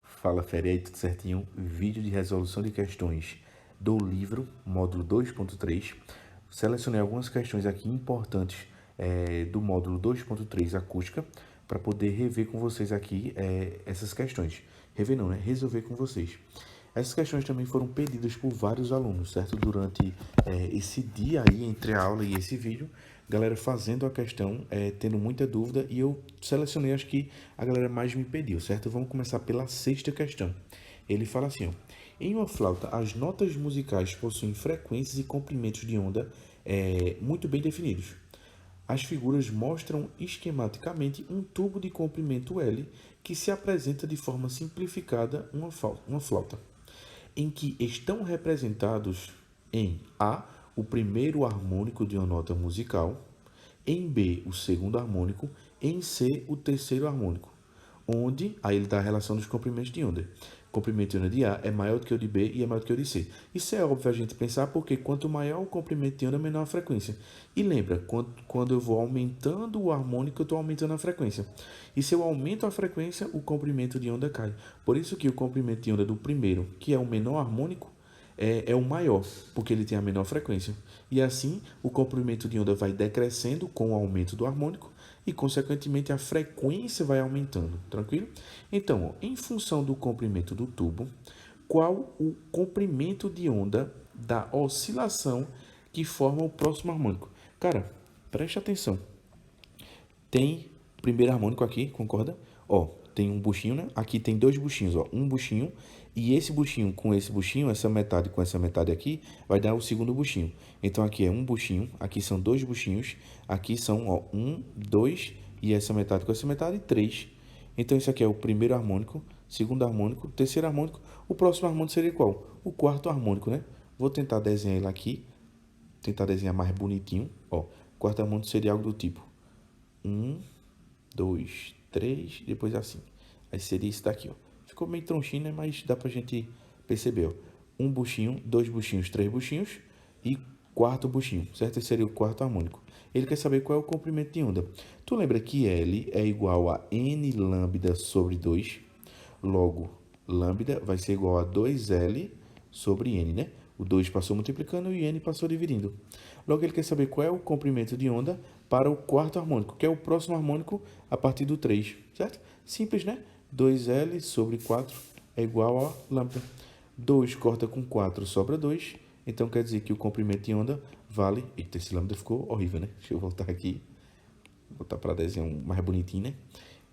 Fala Fera, e aí, tudo certinho? Vídeo de resolução de questões do livro, módulo 2.3. Selecionei algumas questões aqui importantes do módulo 2.3 acústica, para poder rever com vocês aqui essas questões. Rever não, né? Resolver com vocês. Essas questões também foram pedidas por vários alunos, certo? Durante esse dia aí, entre a aula e esse vídeo, galera fazendo a questão, tendo muita dúvida, e eu selecionei as que a galera mais me pediu, certo? Vamos começar pela sexta questão. Ele fala assim, ó, em uma flauta, as notas musicais possuem frequências e comprimentos de onda muito bem definidos. As figuras mostram esquematicamente um tubo de comprimento L que se apresenta de forma simplificada uma flauta, em que estão representados em A, o primeiro harmônico de uma nota musical, em B, o segundo harmônico, em C, o terceiro harmônico, onde, aí ele dá a relação dos comprimentos de onda. O comprimento de onda de A é maior do que o de B e é maior do que o de C. Isso é óbvio a gente pensar, porque quanto maior o comprimento de onda, menor a frequência. E lembra, quando eu vou aumentando o harmônico, eu estou aumentando a frequência. E se eu aumento a frequência, o comprimento de onda cai. Por isso que o comprimento de onda do primeiro, que é o menor harmônico, é o maior, porque ele tem a menor frequência. E assim, o comprimento de onda vai decrescendo com o aumento do harmônico e, consequentemente, a frequência vai aumentando, tranquilo? Então, ó, em função do comprimento do tubo, qual o comprimento de onda da oscilação que forma o próximo harmônico? Cara, preste atenção. Tem o primeiro harmônico aqui, concorda? Ó, tem um buchinho, né? Aqui tem dois buchinhos, ó. Um buchinho e esse buchinho com esse buchinho, essa metade com essa metade aqui, vai dar o segundo buchinho. Então aqui é um buchinho, aqui são dois buchinhos, aqui são, ó, um, dois e essa metade com essa metade, três. Então isso aqui é o primeiro harmônico, segundo harmônico, terceiro harmônico. O próximo harmônico seria qual? O quarto harmônico, né? Vou tentar desenhar ele aqui, tentar desenhar mais bonitinho, ó. O quarto harmônico seria algo do tipo um, dois, três, depois assim. Aí seria isso daqui, ó. Ficou meio tronchinho, né? Mas dá pra gente perceber, ó. Um buchinho, dois buchinhos, três buchinhos e quarto buchinho, certo? Esse seria o quarto harmônico. Ele quer saber qual é o comprimento de onda. Tu lembra que L é igual a N lambda sobre 2? Logo, lambda vai ser igual a 2L sobre N, né? O 2 passou multiplicando e N passou dividindo. Logo, ele quer saber qual é o comprimento de onda para o quarto harmônico, que é o próximo harmônico a partir do 3, certo? Simples, né? 2L sobre 4 é igual a lambda. 2 corta com 4, sobra 2. Então, quer dizer que o comprimento de onda vale... Eita, esse lambda ficou horrível, né? Deixa eu voltar aqui. Voltar para desenhar um mais bonitinho, né?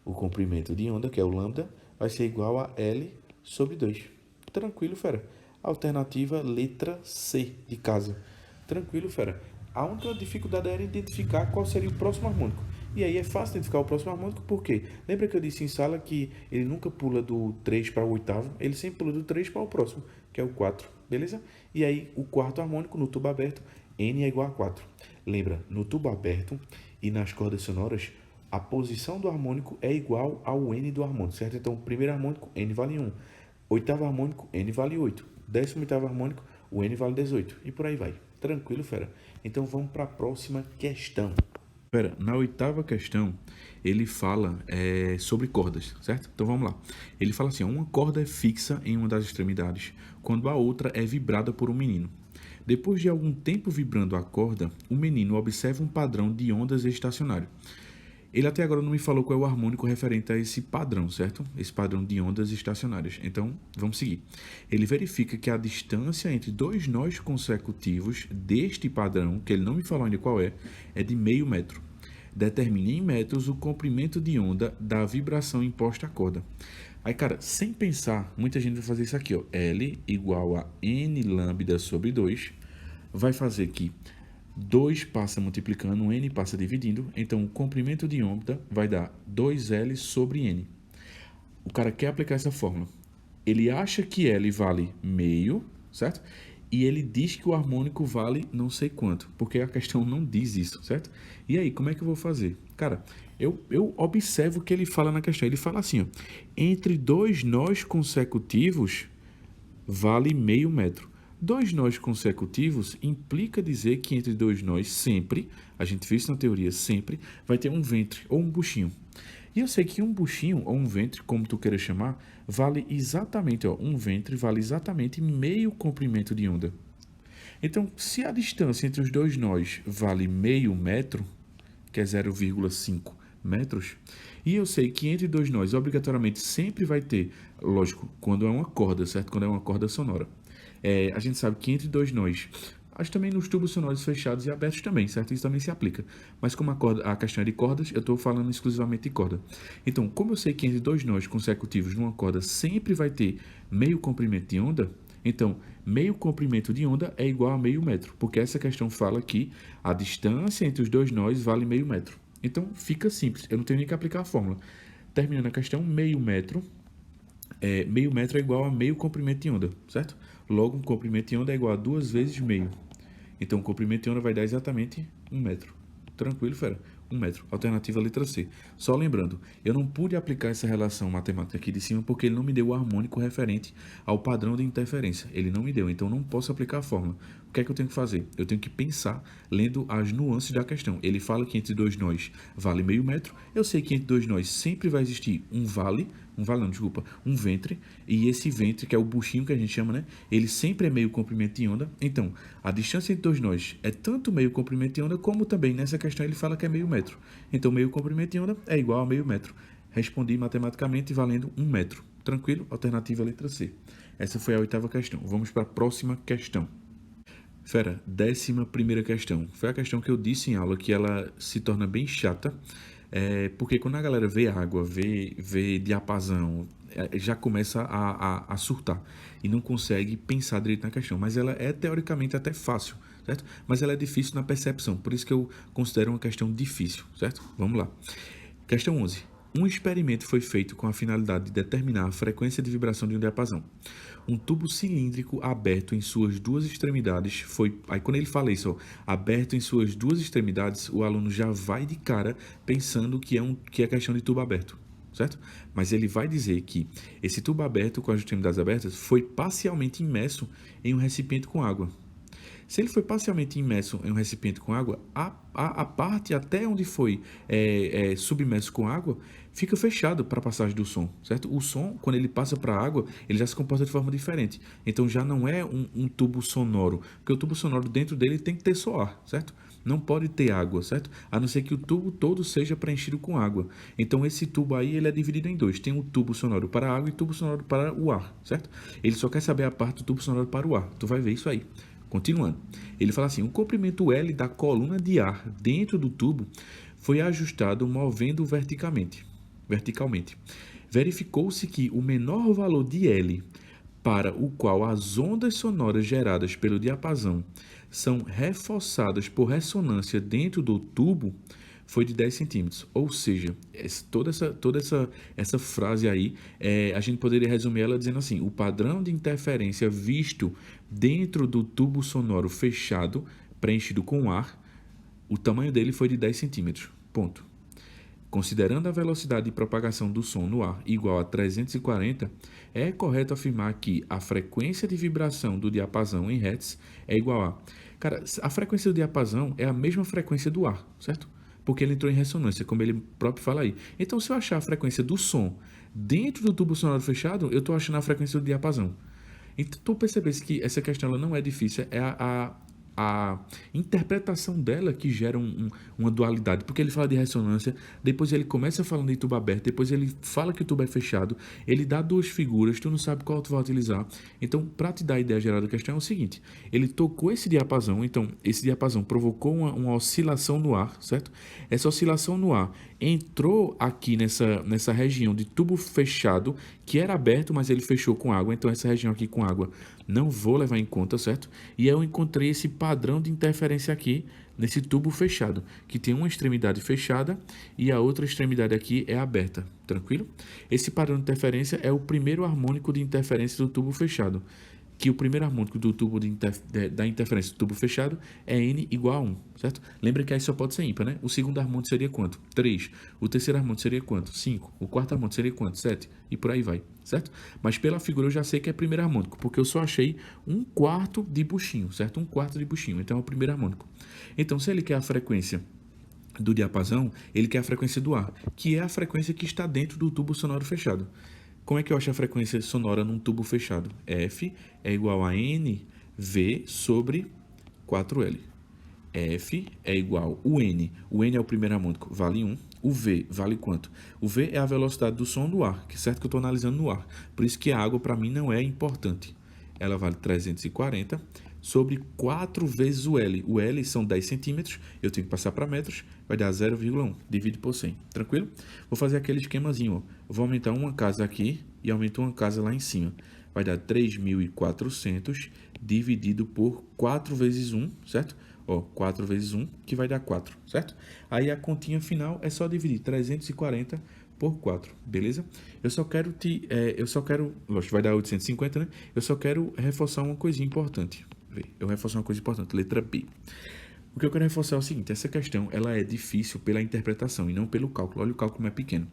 O comprimento de onda, que é o lambda, vai ser igual a L sobre 2. Tranquilo, fera. Alternativa letra C de casa. Tranquilo, fera. A única dificuldade era identificar qual seria o próximo harmônico. E aí é fácil identificar o próximo harmônico, porque lembra que eu disse em sala que ele nunca pula do 3 para o oitavo, ele sempre pula do 3 para o próximo, que é o 4, beleza? E aí o quarto harmônico no tubo aberto, N é igual a 4. Lembra, no tubo aberto e nas cordas sonoras, a posição do harmônico é igual ao N do harmônico, certo? Então, o primeiro harmônico, N vale 1. Oitavo harmônico, N vale 8. 18º harmônico, o N vale 18. E por aí vai. Tranquilo, fera? Então, vamos para a próxima questão. Pera, na oitava questão, ele fala sobre cordas, certo? Então vamos lá. Ele fala assim, ó, uma corda é fixa em uma das extremidades, quando a outra é vibrada por um menino. Depois de algum tempo vibrando a corda, o menino observa um padrão de ondas estacionário. Ele até agora não me falou qual é o harmônico referente a esse padrão, certo? Esse padrão de ondas estacionárias. Então, vamos seguir. Ele verifica que a distância entre dois nós consecutivos deste padrão, que ele não me falou ainda qual é de meio metro. Determine em metros o comprimento de onda da vibração imposta à corda. Aí, cara, sem pensar, muita gente vai fazer isso aqui, ó. L igual a N lambda sobre 2 vai fazer que 2 passa multiplicando, N passa dividindo, então o comprimento de onda vai dar 2L sobre N. O cara quer aplicar essa fórmula. Ele acha que L vale meio, certo? E ele diz que o harmônico vale não sei quanto, porque a questão não diz isso, certo? E aí, como é que eu vou fazer? Cara, eu observo o que ele fala na questão. Ele fala assim, ó, entre dois nós consecutivos vale meio metro. Dois nós consecutivos implica dizer que entre dois nós sempre, a gente fez isso na teoria, sempre vai ter um ventre ou um buchinho. E eu sei que um buchinho ou um ventre, como tu queira chamar, vale exatamente, um ventre vale exatamente meio comprimento de onda. Então, se a distância entre os dois nós vale meio metro, que é 0,5 metros, e eu sei que entre dois nós obrigatoriamente sempre vai ter, lógico, quando é uma corda, certo? Quando é uma corda sonora. A gente sabe que entre dois nós, acho também nos tubos sonoros fechados e abertos também, certo? Isso também se aplica. Mas como a questão é de cordas, eu estou falando exclusivamente de corda. Então, como eu sei que entre dois nós consecutivos numa corda sempre vai ter meio comprimento de onda, então, meio comprimento de onda é igual a meio metro, porque essa questão fala que a distância entre os dois nós vale meio metro. Então, fica simples, eu não tenho nem que aplicar a fórmula. Terminando a questão, meio metro é igual a meio comprimento de onda, certo? Logo, um comprimento de onda é igual a 2 vezes meio. Então, o comprimento de onda vai dar exatamente 1 metro. Tranquilo, fera? 1 metro. Alternativa letra C. Só lembrando, eu não pude aplicar essa relação matemática aqui de cima porque ele não me deu o harmônico referente ao padrão de interferência. Ele não me deu, então não posso aplicar a fórmula. O que é que eu tenho que fazer? Eu tenho que pensar lendo as nuances da questão. Ele fala que entre dois nós vale meio metro. Eu sei que entre dois nós sempre vai existir um ventre, e esse ventre, que é o buchinho que a gente chama, né? Ele sempre é meio comprimento de onda. Então, a distância entre dois nós é tanto meio comprimento de onda, como também nessa questão ele fala que é meio metro. Então, meio comprimento de onda é igual a meio metro. Respondi matematicamente valendo 1 metro. Tranquilo? Alternativa letra C. Essa foi a 8ª questão. Vamos para a próxima questão. Fera, 11ª questão. Foi a questão que eu disse em aula que ela se torna bem chata, porque quando a galera vê água, vê diapasão, já começa a surtar e não consegue pensar direito na questão. Mas ela é teoricamente até fácil, certo? Mas ela é difícil na percepção, por isso que eu considero uma questão difícil, certo? Vamos lá. Questão 11. Um experimento foi feito com a finalidade de determinar a frequência de vibração de um diapasão. Um tubo cilíndrico aberto em suas duas extremidades foi... Aí quando ele fala isso, aberto em suas duas extremidades, o aluno já vai de cara pensando que é questão de tubo aberto, certo? Mas ele vai dizer que esse tubo aberto com as extremidades abertas foi parcialmente imerso em um recipiente com água. Se ele foi parcialmente imerso em um recipiente com água, a parte até onde foi submerso com água fica fechado para a passagem do som, certo? O som, quando ele passa para a água, ele já se comporta de forma diferente. Então já não é um tubo sonoro, porque o tubo sonoro dentro dele tem que ter só ar, certo? Não pode ter água, certo? A não ser que o tubo todo seja preenchido com água. Então esse tubo aí ele é dividido em dois. Tem um tubo sonoro para a água e tubo sonoro para o ar, certo? Ele só quer saber a parte do tubo sonoro para o ar. Tu vai ver isso aí. Continuando, ele fala assim, o comprimento L da coluna de ar dentro do tubo foi ajustado movendo verticalmente. Verificou-se que o menor valor de L para o qual as ondas sonoras geradas pelo diapasão são reforçadas por ressonância dentro do tubo foi de 10 centímetros. Ou seja, toda essa frase aí, a gente poderia resumir ela dizendo assim, o padrão de interferência visto dentro do tubo sonoro fechado, preenchido com ar, o tamanho dele foi de 10 centímetros. Ponto. Considerando a velocidade de propagação do som no ar igual a 340, é correto afirmar que a frequência de vibração do diapasão em Hz é igual a... Cara, a frequência do diapasão é a mesma frequência do ar, certo? Porque ele entrou em ressonância, como ele próprio fala aí. Então, se eu achar a frequência do som dentro do tubo sonoro fechado, eu estou achando a frequência do diapasão. Então, tu percebes que essa questão ela não é difícil, é a interpretação dela que gera uma dualidade, porque ele fala de ressonância, depois ele começa falando de tubo aberto, depois ele fala que o tubo é fechado, ele dá duas figuras, tu não sabe qual tu vai utilizar. Então, para te dar a ideia geral da questão é o seguinte, ele tocou esse diapasão, então esse diapasão provocou uma oscilação no ar, certo? Essa oscilação no ar entrou aqui nessa região de tubo fechado, que era aberto, mas ele fechou com água, então essa região aqui com água não vou levar em conta, certo? E eu encontrei esse padrão de interferência aqui nesse tubo fechado, que tem uma extremidade fechada e a outra extremidade aqui é aberta, tranquilo? Esse padrão de interferência é o primeiro harmônico de interferência do tubo fechado. que o primeiro harmônico do tubo da interferência do tubo fechado é N igual a 1, certo? Lembra que aí só pode ser ímpar, né? O segundo harmônico seria quanto? 3. O terceiro harmônico seria quanto? 5. O quarto harmônico seria quanto? 7. E por aí vai, certo? Mas pela figura eu já sei que é primeiro harmônico, porque eu só achei um quarto de buchinho, certo? Um quarto de buchinho, então é o primeiro harmônico. Então, se ele quer a frequência do diapasão, ele quer a frequência do ar, que é a frequência que está dentro do tubo sonoro fechado. Como é que eu acho a frequência sonora num tubo fechado? F é igual a NV sobre 4L. F é igual o N. O N é o primeiro harmônico, vale 1. O V vale quanto? O V é a velocidade do som do ar, que é certo que eu estou analisando no ar. Por isso que a água para mim não é importante. Ela vale 340 sobre 4 vezes o L. O L são 10 centímetros, eu tenho que passar para metros, vai dar 0,1, divide por 100. Tranquilo? Vou fazer aquele esquemazinho, ó. Vou aumentar uma casa aqui e aumento uma casa lá em cima. Vai dar 3.400 dividido por 4 vezes 1, certo? Ó, 4 vezes 1, que vai dar 4, certo? Aí a continha final é só dividir 340 por 4, beleza? Lógico, vai dar 850, né? Eu só quero reforçar uma coisinha importante. Eu reforço uma coisa importante, letra B. O que eu quero reforçar é o seguinte, essa questão ela é difícil pela interpretação e não pelo cálculo. Olha o cálculo como é pequeno.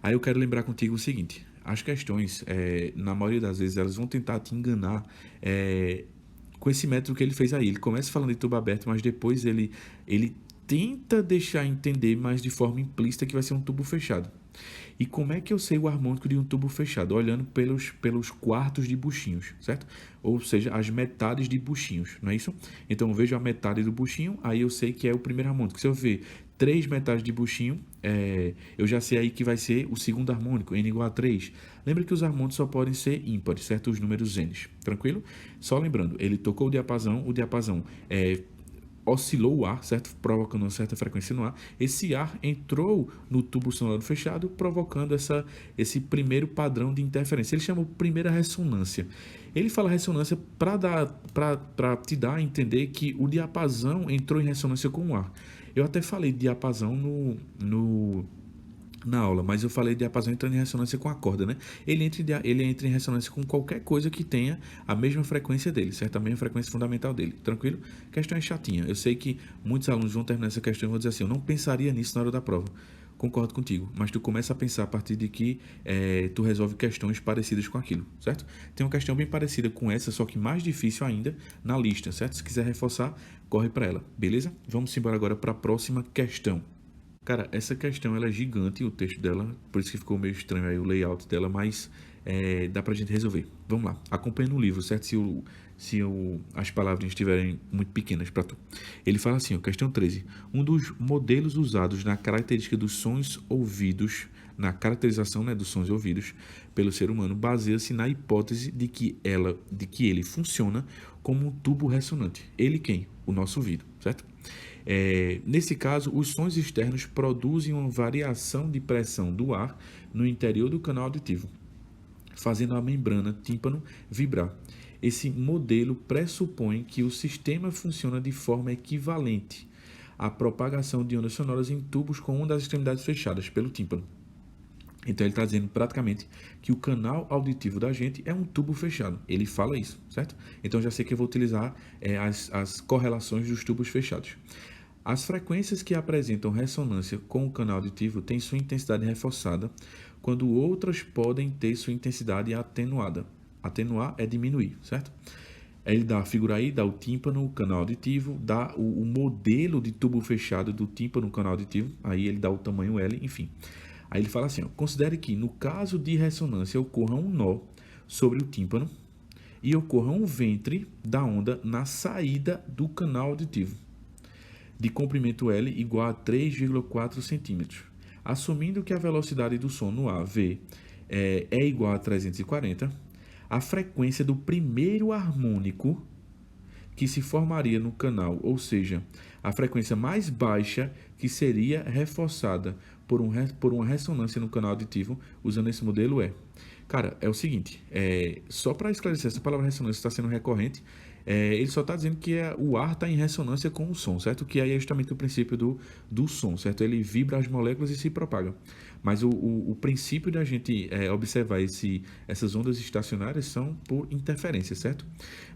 Aí eu quero lembrar contigo o seguinte, as questões, na maioria das vezes, elas vão tentar te enganar com esse método que ele fez aí. Ele começa falando de tubo aberto, mas depois ele tenta deixar entender, mas de forma implícita, que vai ser um tubo fechado. E como é que eu sei o harmônico de um tubo fechado? Olhando pelos quartos de buchinhos, certo? Ou seja, as metades de buchinhos, não é isso? Então eu vejo a metade do buchinho, aí eu sei que é o primeiro harmônico. Se eu ver 3 metades de buchinho, eu já sei aí que vai ser o segundo harmônico, N igual a 3. Lembra que os harmônicos só podem ser ímpares, certo? Os números N, tranquilo? Só lembrando, ele tocou o diapasão oscilou o ar, certo? Provocando uma certa frequência no ar. Esse ar entrou no tubo sonoro fechado, provocando esse primeiro padrão de interferência. Ele chama primeira ressonância. Ele fala ressonância para te dar a entender que o diapasão entrou em ressonância com o ar. Eu até falei diapasão na aula, mas eu falei de diapasão entrando em ressonância com a corda, né? Ele entra em ressonância com qualquer coisa que tenha a mesma frequência dele, certo? A mesma frequência fundamental dele, tranquilo? A questão é chatinha. Eu sei que muitos alunos vão terminar essa questão e vão dizer assim, eu não pensaria nisso na hora da prova. Concordo contigo, mas tu começa a pensar a partir de que tu resolve questões parecidas com aquilo, certo? Tem uma questão bem parecida com essa, só que mais difícil ainda na lista, certo? Se quiser reforçar, corre para ela, beleza? Vamos embora agora para a próxima questão. Cara, essa questão ela é gigante, o texto dela, por isso que ficou meio estranho aí o layout dela, mas dá pra gente resolver. Vamos lá, acompanha no livro, certo? Se as palavras estiverem muito pequenas para tu. Ele fala assim, ó, questão 13. Um dos modelos usados na característica dos sons ouvidos, na caracterização, né, dos sons ouvidos pelo ser humano, baseia-se na hipótese de que ele funciona como um tubo ressonante. Ele quem? O nosso ouvido, certo? Nesse caso, os sons externos produzem uma variação de pressão do ar no interior do canal auditivo, fazendo a membrana tímpano vibrar. Esse modelo pressupõe que o sistema funciona de forma equivalente à propagação de ondas sonoras em tubos com uma das extremidades fechadas pelo tímpano. Então, ele está dizendo praticamente que o canal auditivo da gente é um tubo fechado. Ele fala isso, certo? Então, já sei que eu vou utilizar as correlações dos tubos fechados. As frequências que apresentam ressonância com o canal auditivo têm sua intensidade reforçada, quando outras podem ter sua intensidade atenuada. Atenuar é diminuir, certo? Ele dá a figura aí, dá o tímpano, o canal auditivo, dá o modelo de tubo fechado do tímpano, o canal auditivo, aí ele dá o tamanho L, enfim. Aí ele fala assim, ó, considere que no caso de ressonância ocorra um nó sobre o tímpano e ocorra um ventre da onda na saída do canal auditivo, de comprimento L igual a 3,4 centímetros. Assumindo que a velocidade do som no ar, V, é igual a 340, a frequência do primeiro harmônico que se formaria no canal, ou seja, a frequência mais baixa que seria reforçada por uma ressonância no canal auditivo, usando esse modelo Cara, é o seguinte, só para esclarecer, essa palavra ressonância está sendo recorrente, Ele só está dizendo que o ar está em ressonância com o som, certo? Que aí é justamente o princípio do som, certo? Ele vibra as moléculas e se propaga. Mas o princípio da gente observar essas ondas estacionárias são por interferência, certo?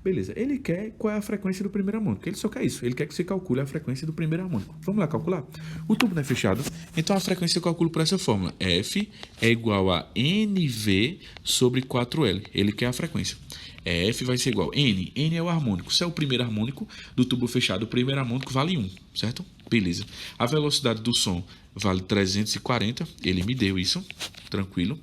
Beleza. Ele quer qual é a frequência do primeiro harmônico. Ele só quer isso. Ele quer que você calcule a frequência do primeiro harmônico. Vamos lá calcular? O tubo não é fechado, então a frequência eu calculo por essa fórmula. F é igual a NV sobre 4L. Ele quer a frequência. F vai ser igual a N. N é o harmônico. Se é o primeiro harmônico do tubo fechado, o primeiro harmônico vale 1, certo? Beleza. A velocidade do som vale 340. Ele me deu isso. Tranquilo.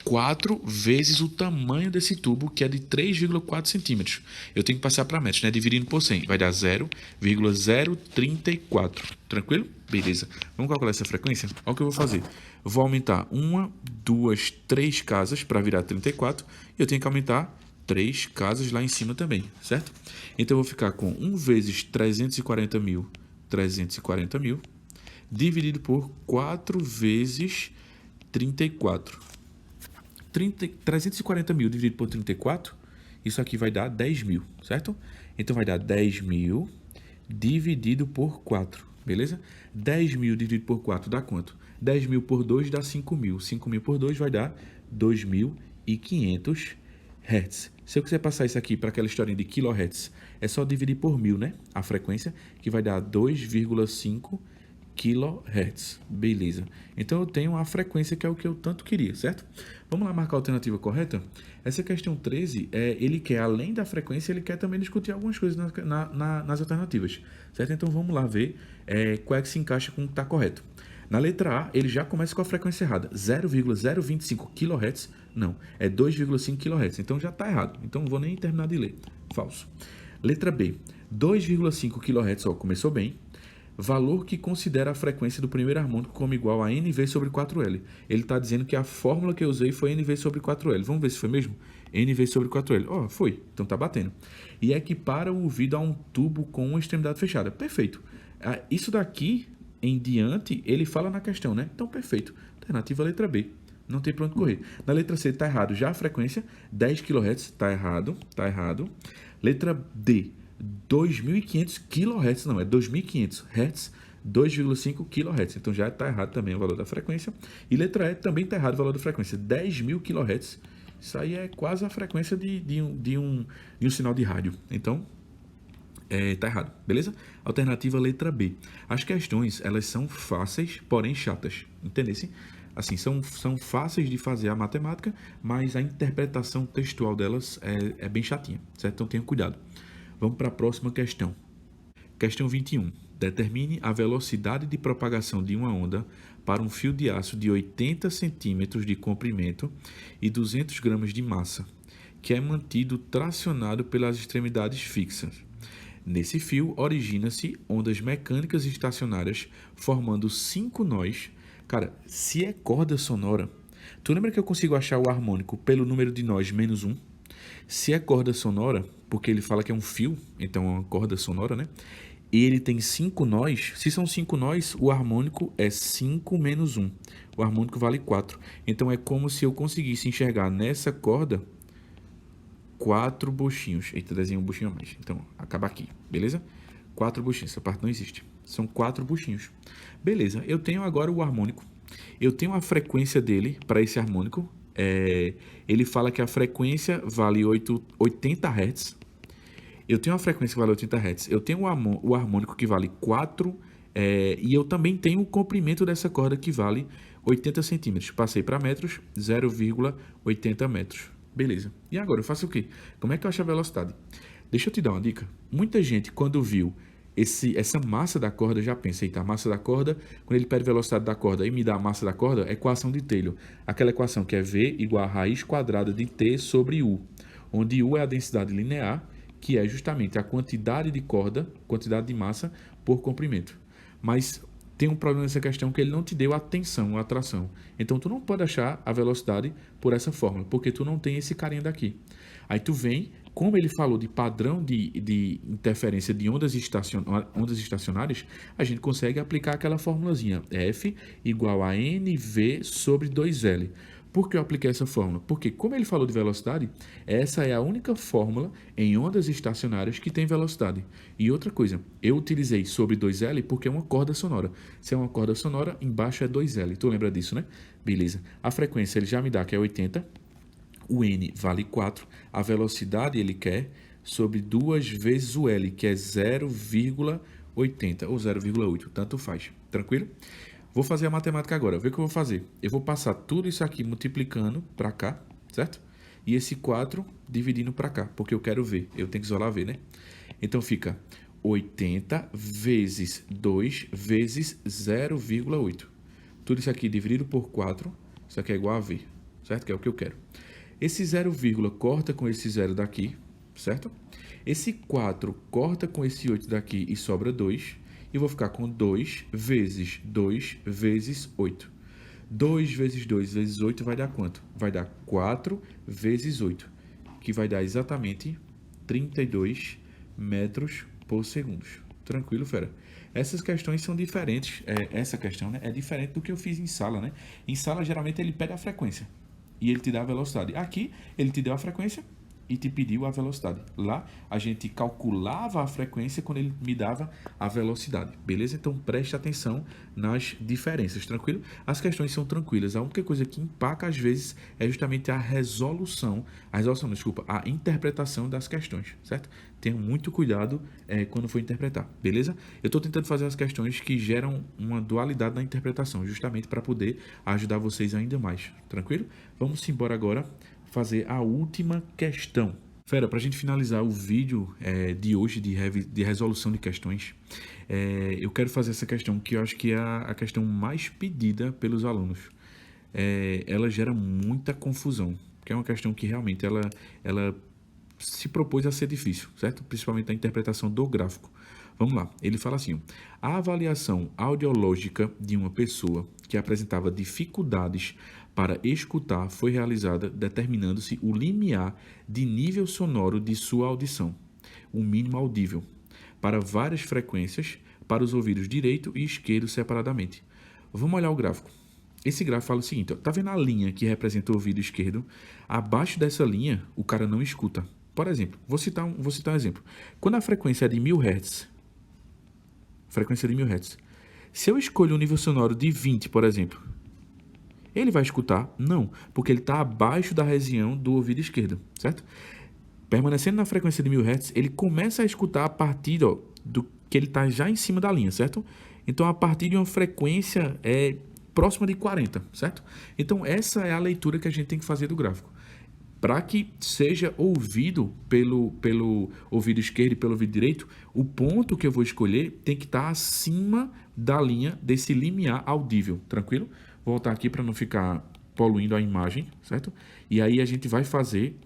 4 vezes o tamanho desse tubo, que é de 3,4 centímetros. Eu tenho que passar para metros, né? Dividindo por 100. Vai dar 0,034. Tranquilo? Beleza. Vamos calcular essa frequência? Olha o que eu vou fazer. Vou aumentar 1, 2, 3 casas para virar 34. E eu tenho que aumentar 3 casas lá em cima também, certo? Então, eu vou ficar com 1 vezes 340 mil, dividido por 4 vezes 34. 340 mil dividido por 34, isso aqui vai dar 10 mil, certo? Então, vai dar 10 mil dividido por 4, beleza? 10 mil dividido por 4 dá quanto? 10 mil por 2 dá 5 mil. 5 mil por 2 vai dar 2.500 Hz. Se eu quiser passar isso aqui para aquela historinha de kHz, é só dividir por 1000, né? A frequência, que vai dar 2,5 kHz. Beleza. Então, eu tenho a frequência que é o que eu tanto queria, certo? Vamos lá marcar a alternativa correta? Essa questão 13, ele quer, além da frequência, ele quer também discutir algumas coisas nas alternativas, certo? Então, vamos lá ver qual é que se encaixa com o que está correto. Na letra A, ele já começa com a frequência errada. 0,025 kHz, não, é 2,5 kHz. Então, já está errado. Então, não vou nem terminar de ler. Falso. Letra B, 2,5 kHz, ó, começou bem. Valor que considera a frequência do primeiro harmônico como igual a NV sobre 4L. Ele está dizendo que a fórmula que eu usei foi NV sobre 4L. Vamos ver se foi mesmo? NV sobre 4L. Ó, foi. Então tá batendo. E equipara o ouvido a um tubo com uma extremidade fechada. Perfeito. Isso daqui em diante, ele fala na questão, né? Então, perfeito. Alternativa letra B. Não tem para onde correr. Na letra C está errado. Já a frequência, 10 kHz, está errado. Está errado. Letra D. 2.500 kHz, não, é 2.500 Hz, 2,5 kHz. Então já está errado também o valor da frequência. E letra E também está errado o valor da frequência, 10.000 kHz. Isso aí é quase a frequência de um sinal de rádio. Então, está errado, beleza? Alternativa letra B. As questões, elas são fáceis, porém chatas. Entendesse? Assim, são fáceis de fazer a matemática, mas a interpretação textual delas é bem chatinha, certo? Então tenha cuidado. Vamos para a próxima questão. Questão 21. Determine a velocidade de propagação de uma onda para um fio de aço de 80 centímetros de comprimento e 200 gramas de massa, que é mantido tracionado pelas extremidades fixas. Nesse fio, origina-se ondas mecânicas estacionárias formando 5 nós. Cara, se é corda sonora, tu lembra que eu consigo achar o harmônico pelo número de nós menos 1? Se é corda sonora, porque ele fala que é um fio, então é uma corda sonora, né? E ele tem 5 nós. Se são 5 nós, o harmônico é 5 menos 1. O harmônico vale 4. Então é como se eu conseguisse enxergar nessa corda 4 buchinhos. Eita, desenho um buchinho a mais. Então, acaba aqui, beleza? 4 buchinhos. Essa parte não existe. São 4 buchinhos. Beleza, eu tenho agora o harmônico. Eu tenho a frequência dele para esse harmônico. Ele fala que a frequência vale 80 Hz. Eu tenho a frequência que vale 80 Hz. Eu tenho o harmônico que vale 4. E eu também tenho o comprimento dessa corda que vale 80 centímetros. Passei para metros, 0,80 metros. Beleza. E agora eu faço o quê? Como é que eu acho a velocidade? Deixa eu te dar uma dica. Muita gente, quando viu essa massa da corda, já pensa, eita, a massa da corda, quando ele pede velocidade da corda e me dá a massa da corda, é equação de Taylor. Aquela equação que é V igual a raiz quadrada de T sobre U, onde U é a densidade linear, que é justamente a quantidade de corda, quantidade de massa por comprimento. Mas tem um problema nessa questão que ele não te deu a tensão, a atração. Então, tu não pode achar a velocidade por essa fórmula, porque tu não tem esse carinha daqui. Aí tu vem, como ele falou de padrão de interferência de ondas estacionárias, a gente consegue aplicar aquela formulazinha F igual a NV sobre 2L. Por que eu apliquei essa fórmula? Porque, como ele falou de velocidade, essa é a única fórmula em ondas estacionárias que tem velocidade. E outra coisa, eu utilizei sobre 2L porque é uma corda sonora. Se é uma corda sonora, embaixo é 2L. Tu lembra disso, né? Beleza. A frequência ele já me dá que é 80. O N vale 4. A velocidade ele quer sobre 2 vezes o L, que é 0,80 ou 0,8. Tanto faz. Tranquilo? Vou fazer a matemática agora. Vê o que eu vou fazer. Eu vou passar tudo isso aqui multiplicando para cá, certo? E esse 4 dividindo para cá, porque eu quero ver. Eu tenho que isolar V, né? Então fica 80 vezes 2 vezes 0,8. Tudo isso aqui dividido por 4, isso aqui é igual a V, certo? Que é o que eu quero. Esse 0, corta com esse 0 daqui, certo? Esse 4 corta com esse 8 daqui e sobra 2. E vou ficar com 2 vezes 2 vezes 8. 2 vezes 2 vezes 8 vai dar quanto? Vai dar 4 vezes 8, que vai dar exatamente 32 metros por segundo. Tranquilo, fera? Essas questões são diferentes. Essa questão, né, é diferente do que eu fiz em sala, né? Em sala, geralmente, ele pega a frequência e ele te dá a velocidade. Aqui, ele te deu a frequência e te pediu a velocidade. Lá, a gente calculava a frequência quando ele me dava a velocidade. Beleza? Então, preste atenção nas diferenças, tranquilo? As questões são tranquilas. A única coisa que empaca, às vezes, é justamente a interpretação das questões, certo? Tenha muito cuidado quando for interpretar, beleza? Eu estou tentando fazer as questões que geram uma dualidade na interpretação, justamente para poder ajudar vocês ainda mais, tranquilo? Vamos embora agora fazer a última questão. Fera, para a gente finalizar o vídeo de hoje de resolução de questões, eu quero fazer essa questão que eu acho que é a questão mais pedida pelos alunos. Ela gera muita confusão, porque é uma questão que realmente ela se propôs a ser difícil, certo? Principalmente a interpretação do gráfico. Vamos lá, ele fala assim: a avaliação audiológica de uma pessoa que apresentava dificuldades para escutar foi realizada determinando-se o limiar de nível sonoro de sua audição, o mínimo audível, para várias frequências, para os ouvidos direito e esquerdo separadamente. Vamos olhar o gráfico. Esse gráfico fala o seguinte, ó, tá vendo a linha que representa o ouvido esquerdo? Abaixo dessa linha, o cara não escuta. Por exemplo, vou citar um exemplo. Quando a frequência é de 1000 Hz, se eu escolho um nível sonoro de 20, por exemplo, ele vai escutar? Não, porque ele está abaixo da região do ouvido esquerdo, certo? Permanecendo na frequência de 1000 Hz, ele começa a escutar a partir do que ele está já em cima da linha, certo? Então, a partir de uma frequência próxima de 40, certo? Então, essa é a leitura que a gente tem que fazer do gráfico. Para que seja ouvido pelo ouvido esquerdo e pelo ouvido direito, o ponto que eu vou escolher tem que estar acima da linha desse limiar audível, tranquilo? Vou voltar aqui para não ficar poluindo a imagem, certo? E aí a gente vai fazer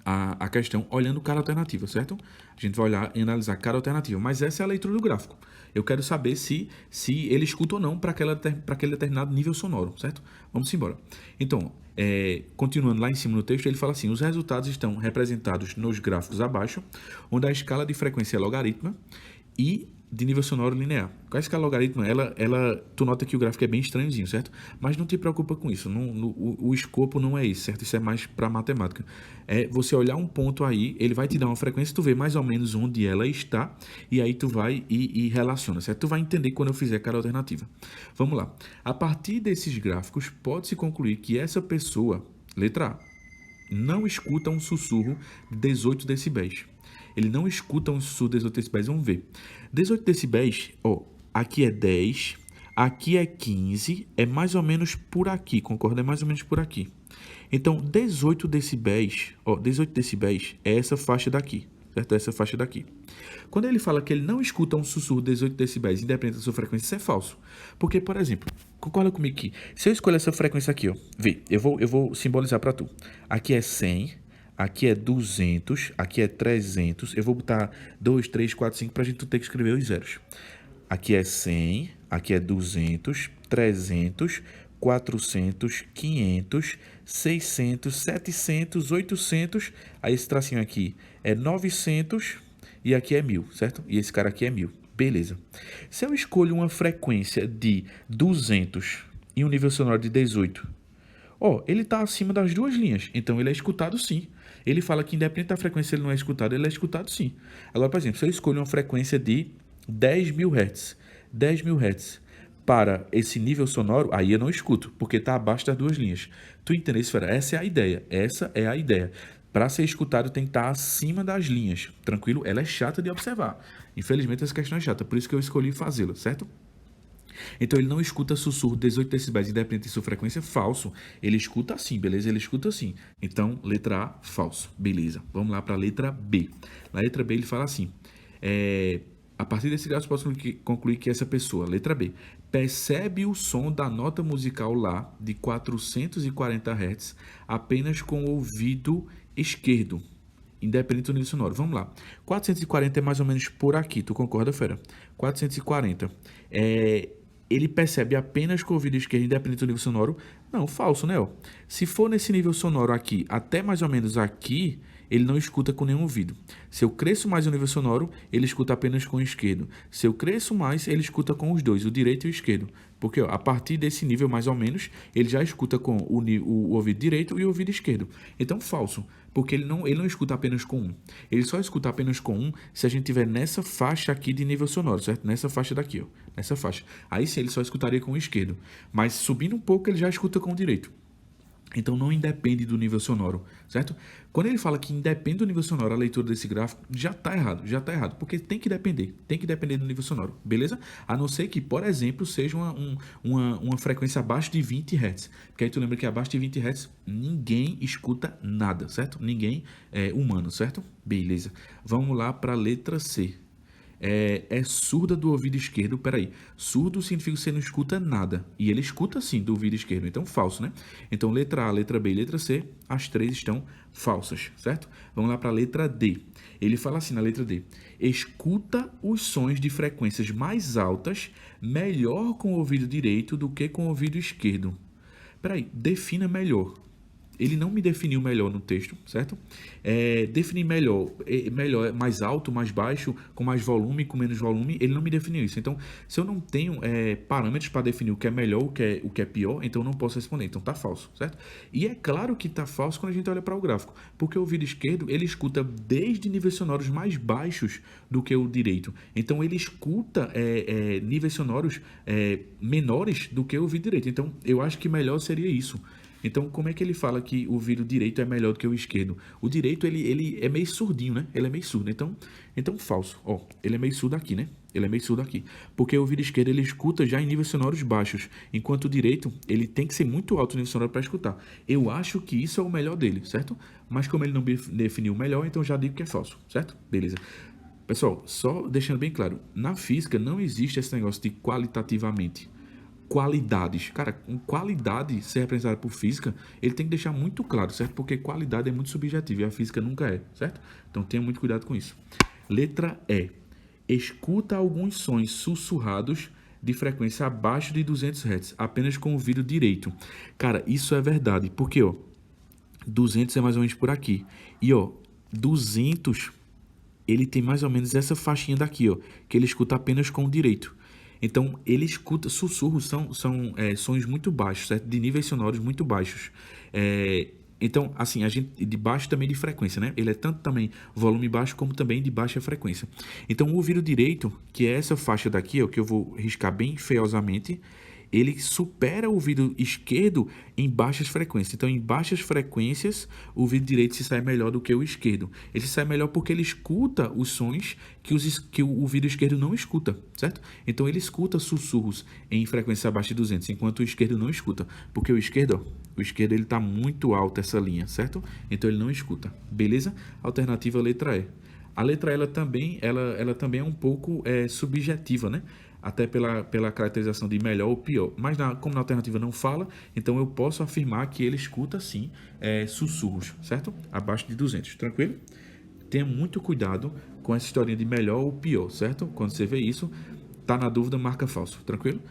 a questão olhando cada alternativa, certo? A gente vai olhar e analisar cada alternativa, mas essa é a leitura do gráfico. Eu quero saber se ele escuta ou não para aquele determinado nível sonoro, certo? Vamos embora. Então, continuando lá em cima no texto, ele fala assim: os resultados estão representados nos gráficos abaixo, onde a escala de frequência é logarítmica e de nível sonoro linear. Com a escala logarítmica, tu nota que o gráfico é bem estranhozinho, certo? Mas não te preocupa com isso. O escopo não é isso, certo? Isso é mais para matemática. É você olhar um ponto aí, ele vai te dar uma frequência, tu vê mais ou menos onde ela está, e aí tu vai e relaciona, certo? Tu vai entender quando eu fizer cada alternativa. Vamos lá. A partir desses gráficos, pode-se concluir que essa pessoa, letra A, não escuta um sussurro de 18 decibéis. Ele não escuta um sussurro de 18 decibéis. Vamos ver. 18 decibéis, aqui é 10, aqui é 15, é mais ou menos por aqui, concorda? É mais ou menos por aqui. Então, 18 decibéis é essa faixa daqui, certo? Essa faixa daqui. Quando ele fala que ele não escuta um sussurro de 18 decibéis, independente da sua frequência, isso é falso. Porque, por exemplo, concorda comigo que se eu escolher essa frequência aqui, vê, eu vou simbolizar para tu. Aqui é 100, aqui é 200, aqui é 300. Eu vou botar 2, 3, 4, 5 para a gente ter que escrever os zeros. Aqui é 100, aqui é 200, 300, 400, 500, 600, 700, 800. Aí esse tracinho aqui é 900 e aqui é 1000, certo? E esse cara aqui é 1000. Beleza. Se eu escolho uma frequência de 200 e um nível sonoro de 18, Ó, ele está acima das duas linhas, então ele é escutado sim. Ele fala que independente da frequência ele não é escutado, ele é escutado sim. Agora, por exemplo, se eu escolho uma frequência de 10.000 Hz, 10.000 Hz para esse nível sonoro, aí eu não escuto, porque está abaixo das duas linhas. Tu entendeu, Esfera? Essa é a ideia, essa é a ideia. Para ser escutado tem que estar acima das linhas, tranquilo? Ela é chata de observar. Infelizmente essa questão é chata, por isso que eu escolhi fazê-la, certo? Então ele não escuta sussurro 18 decibéis independente de sua frequência, falso. Ele escuta assim, beleza? Ele escuta assim. Então, letra A, falso. Beleza. Vamos lá para a letra B. Na letra B ele fala assim, a partir desse grau, posso concluir que essa pessoa, letra B, percebe o som da nota musical Lá de 440 Hz apenas com o ouvido esquerdo, independente do nível sonoro. Vamos lá. 440 é mais ou menos por aqui, tu concorda, fera? 440. Ele percebe apenas com o ouvido esquerdo, independente do nível sonoro? Não, falso, né? Se for nesse nível sonoro aqui, até mais ou menos aqui, ele não escuta com nenhum ouvido. Se eu cresço mais o nível sonoro, ele escuta apenas com o esquerdo. Se eu cresço mais, ele escuta com os dois, o direito e o esquerdo. Porque a partir desse nível, mais ou menos, ele já escuta com o ouvido direito e o ouvido esquerdo. Então, falso, porque ele não escuta apenas com um. Ele só escuta apenas com um se a gente tiver nessa faixa aqui de nível sonoro, certo? Nessa faixa daqui, ó. Nessa faixa. Aí sim, ele só escutaria com o esquerdo. Mas subindo um pouco, ele já escuta com o direito. Então não independe do nível sonoro, certo? Quando ele fala que independe do nível sonoro, a leitura desse gráfico já está errado, porque tem que depender do nível sonoro, beleza? A não ser que, por exemplo, seja uma frequência abaixo de 20 Hz, porque aí tu lembra que abaixo de 20 Hz ninguém escuta nada, certo? Ninguém é humano, certo? Beleza. Vamos lá para a letra C. É surda do ouvido esquerdo. Peraí, surdo significa que você não escuta nada. E ele escuta sim do ouvido esquerdo. Então, falso, né? Então, letra A, letra B e letra C, as três estão falsas, certo? Vamos lá para a letra D. Ele fala assim na letra D: escuta os sons de frequências mais altas melhor com o ouvido direito do que com o ouvido esquerdo. Peraí, defina melhor. Ele não me definiu melhor no texto, certo? Definir melhor, mais alto, mais baixo, com mais volume, com menos volume, ele não me definiu isso. Então, se eu não tenho parâmetros para definir o que é melhor, o que é pior, então eu não posso responder. Então, tá falso, certo? E é claro que tá falso quando a gente olha para o gráfico, porque o ouvido esquerdo, ele escuta desde níveis sonoros mais baixos do que o direito. Então, ele escuta níveis sonoros menores do que o ouvido direito. Então, eu acho que melhor seria isso. Então, como é que ele fala que o ouvido direito é melhor do que o esquerdo? O direito, ele é meio surdinho, né? Ele é meio surdo. Então falso. Ó, ele é meio surdo aqui, né? Ele é meio surdo aqui. Porque o ouvido esquerdo, ele escuta já em níveis sonoros baixos. Enquanto o direito, ele tem que ser muito alto o nível sonoro para escutar. Eu acho que isso é o melhor dele, certo? Mas como ele não definiu o melhor, então já digo que é falso, certo? Beleza. Pessoal, só deixando bem claro, na física não existe esse negócio de qualitativamente. Qualidades. Cara, qualidade ser representada por física, ele tem que deixar muito claro, certo? Porque qualidade é muito subjetiva e a física nunca é, certo? Então tenha muito cuidado com isso. Letra E. Escuta alguns sons sussurrados de frequência abaixo de 200 Hz, apenas com o ouvido direito. Cara, isso é verdade, porque, 200 é mais ou menos por aqui. E, 200, ele tem mais ou menos essa faixinha daqui, que ele escuta apenas com o direito. Então, ele escuta, sussurros são sons muito baixos, certo? De níveis sonoros muito baixos. Então, assim, a gente de baixo também de frequência, né? Ele é tanto também volume baixo como também de baixa frequência. Então, o ouvido direito, que é essa faixa daqui, que eu vou riscar bem feiosamente, ele supera o ouvido esquerdo em baixas frequências. Então, em baixas frequências, o ouvido direito se sai melhor do que o esquerdo. Ele se sai melhor porque ele escuta os sons que o ouvido esquerdo não escuta, certo? Então, ele escuta sussurros em frequência abaixo de 200, enquanto o esquerdo não escuta. Porque o esquerdo ele está muito alto essa linha, certo? Então, ele não escuta. Beleza? Alternativa letra E. A letra E, ela também é um pouco subjetiva, né? Até pela caracterização de melhor ou pior. Mas como na alternativa não fala, então eu posso afirmar que ele escuta sim sussurros, certo? Abaixo de 200, tranquilo? Tenha muito cuidado com essa historinha de melhor ou pior, certo? Quando você vê isso, tá na dúvida, marca falso, tranquilo?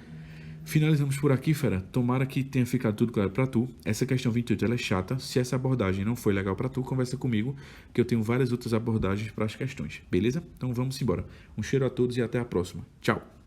Finalizamos por aqui, fera. Tomara que tenha ficado tudo claro para tu. Essa questão 28 ela é chata. Se essa abordagem não foi legal para tu, conversa comigo, que eu tenho várias outras abordagens para as questões, beleza? Então vamos embora. Um cheiro a todos e até a próxima. Tchau!